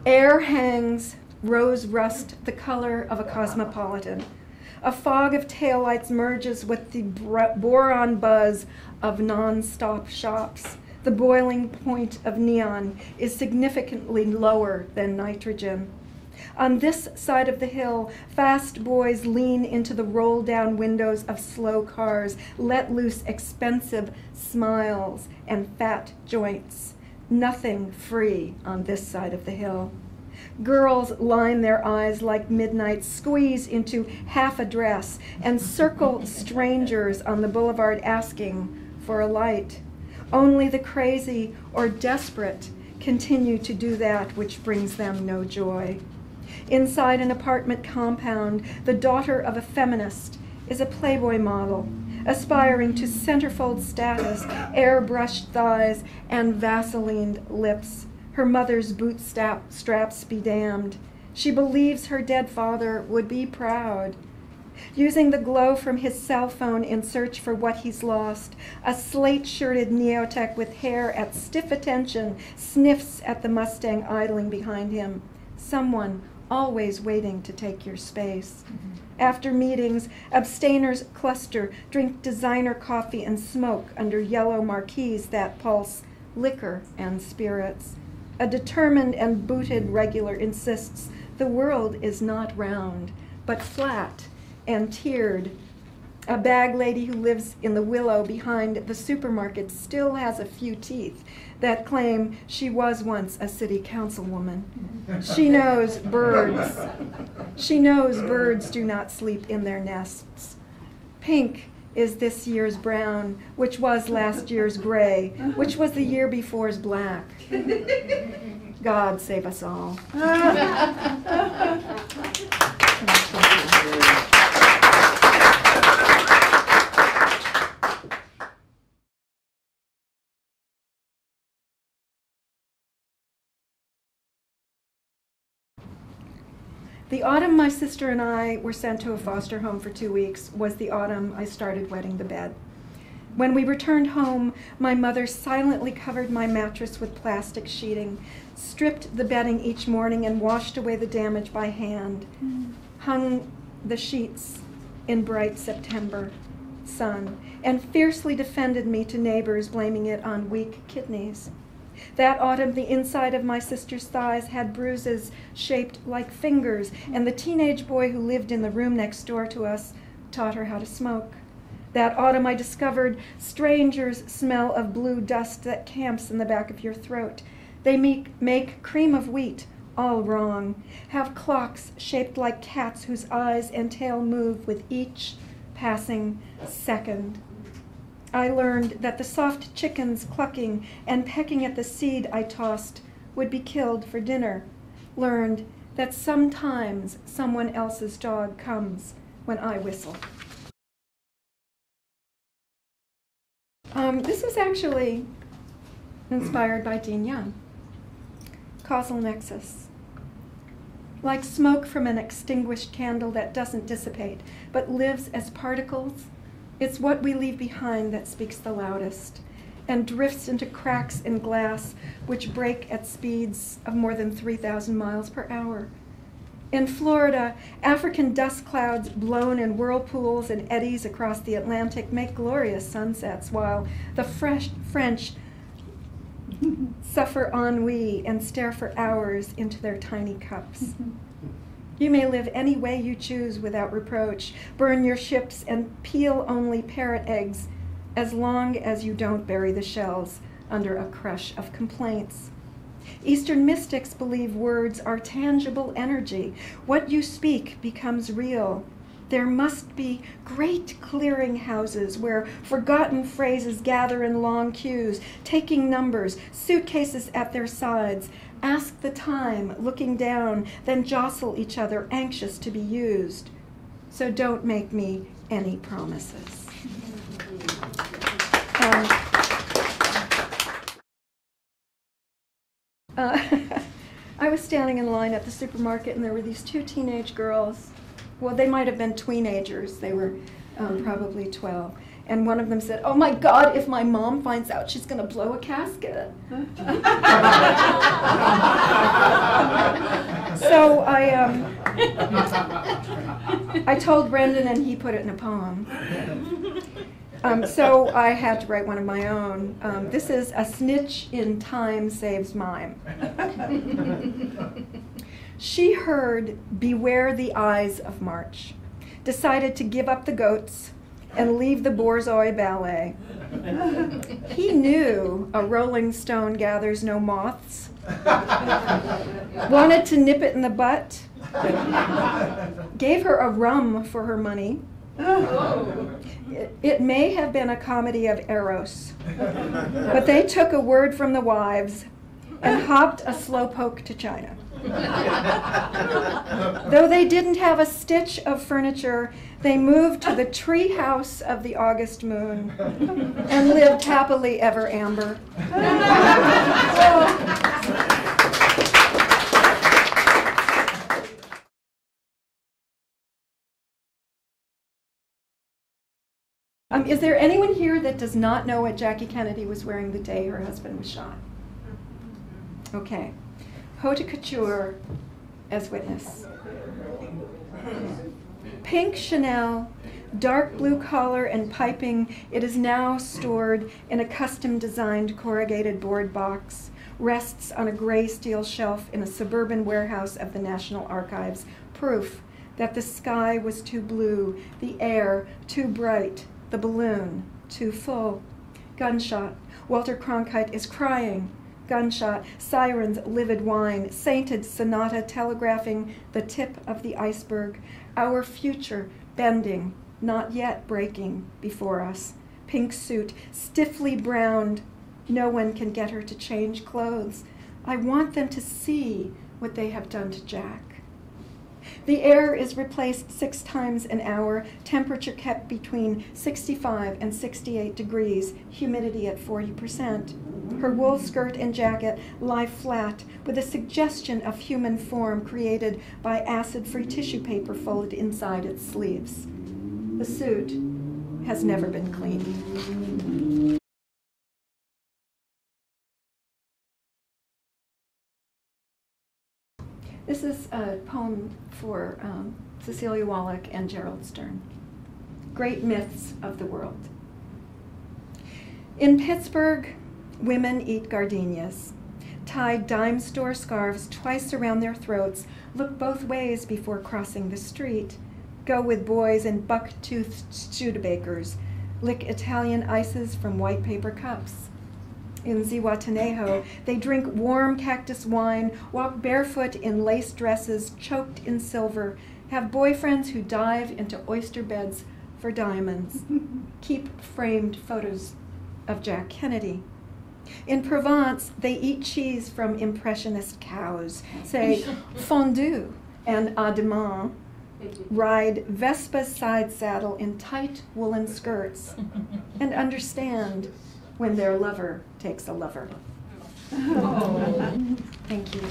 Air hangs rose rust the color of a cosmopolitan. A fog of taillights merges with the boron buzz of non-stop shops. The boiling point of neon is significantly lower than nitrogen. On this side of the hill, fast boys lean into the roll-down windows of slow cars, let loose expensive smiles and fat joints. Nothing free on this side of the hill. Girls line their eyes like midnight, squeeze into half a dress, and circle strangers on the boulevard asking for a light. Only the crazy or desperate continue to do that which brings them no joy. Inside an apartment compound, the daughter of a feminist is a Playboy model, aspiring to centerfold status, airbrushed thighs, and Vaselined lips. Her mother's bootstraps be damned. She believes her dead father would be proud. Using the glow from his cell phone in search for what he's lost, a slate-shirted neotech with hair at stiff attention sniffs at the Mustang idling behind him. Someone always waiting to take your space. After meetings, abstainers cluster, drink designer coffee, and smoke under yellow marquees that pulse liquor and spirits. A determined and booted regular insists the world is not round, but flat and tiered. A bag lady who lives in the willow behind the supermarket still has a few teeth that claim she was once a city councilwoman. She knows birds. She knows birds do not sleep in their nests. Pink is this year's brown, which was last year's gray, which was the year before's black. God save us all. The autumn my sister and I were sent to a foster home for 2 weeks was the autumn I started wetting the bed. When we returned home, my mother silently covered my mattress with plastic sheeting, stripped the bedding each morning, and washed away the damage by hand, hung the sheets in bright September sun, and fiercely defended me to neighbors blaming it on weak kidneys. That autumn, the inside of my sister's thighs had bruises shaped like fingers, and the teenage boy who lived in the room next door to us taught her how to smoke. That autumn, I discovered strangers smell of blue dust that camps in the back of your throat. They make cream of wheat all wrong, have clocks shaped like cats whose eyes and tail move with each passing second. I learned that the soft chickens clucking and pecking at the seed I tossed would be killed for dinner. Learned that sometimes someone else's dog comes when I whistle. This was actually inspired by Dean Young. Causal nexus. Like smoke from an extinguished candle that doesn't dissipate, but lives as particles, it's what we leave behind that speaks the loudest and drifts into cracks in glass which break at speeds of more than 3,000 miles per hour. In Florida, African dust clouds blown in whirlpools and eddies across the Atlantic make glorious sunsets, while the French suffer ennui and stare for hours into their tiny cups. You may live any way you choose without reproach, burn your ships and peel only parrot eggs, as long as you don't bury the shells under a crush of complaints. Eastern mystics believe words are tangible energy. What you speak becomes real. There must be great clearinghouses where forgotten phrases gather in long queues, taking numbers, suitcases at their sides, ask the time, looking down, then jostle each other, anxious to be used. So don't make me any promises. I was standing in line at the supermarket, and there were these two teenage girls. Well, they might have been tweenagers. They were probably 12. And one of them said, "Oh my God, if my mom finds out, she's going to blow a casket." So I told Brendan, and he put it in a poem. So I had to write one of my own. This is "A Snitch in Time Saves Mime." She heard "Beware the Eyes of March," decided to give up the goats and leave the Borzoi Ballet. He knew a rolling stone gathers no moths, wanted to nip it in the butt, gave her a rum for her money. It may have been a comedy of Eros, but they took a word from the wives and hopped a slowpoke to China. Though they didn't have a stitch of furniture, they moved to the tree house of the August moon and lived happily ever amber. Is there anyone here that does not know what Jackie Kennedy was wearing the day her husband was shot? Okay. Haute couture as witness. Pink Chanel, dark blue collar and piping, it is now stored in a custom-designed corrugated board box, rests on a gray steel shelf in a suburban warehouse of the National Archives, proof that the sky was too blue, the air too bright, the balloon too full. Gunshot. Walter Cronkite is crying. Gunshot. Sirens, livid wine. Sainted sonata telegraphing the tip of the iceberg. Our future bending, not yet breaking before us. Pink suit, stiffly browned. No one can get her to change clothes. I want them to see what they have done to Jack. The air is replaced 6 times an hour, temperature kept between 65 and 68 degrees, humidity at 40%. Her wool skirt and jacket lie flat with a suggestion of human form created by acid-free tissue paper folded inside its sleeves. The suit has never been cleaned. This is a poem for Cecilia Wallach and Gerald Stern. Great myths of the world. In Pittsburgh, women eat gardenias, tie dime store scarves twice around their throats, look both ways before crossing the street, go with boys in buck-toothed Studebakers, lick Italian ices from white paper cups. In Zihuatanejo, they drink warm cactus wine, walk barefoot in lace dresses choked in silver, have boyfriends who dive into oyster beds for diamonds, keep framed photos of Jack Kennedy. In Provence, they eat cheese from impressionist cows, say fondue and à demain, ride Vespa's side saddle in tight woolen skirts, and understand when their lover takes a lover. Oh. Thank you.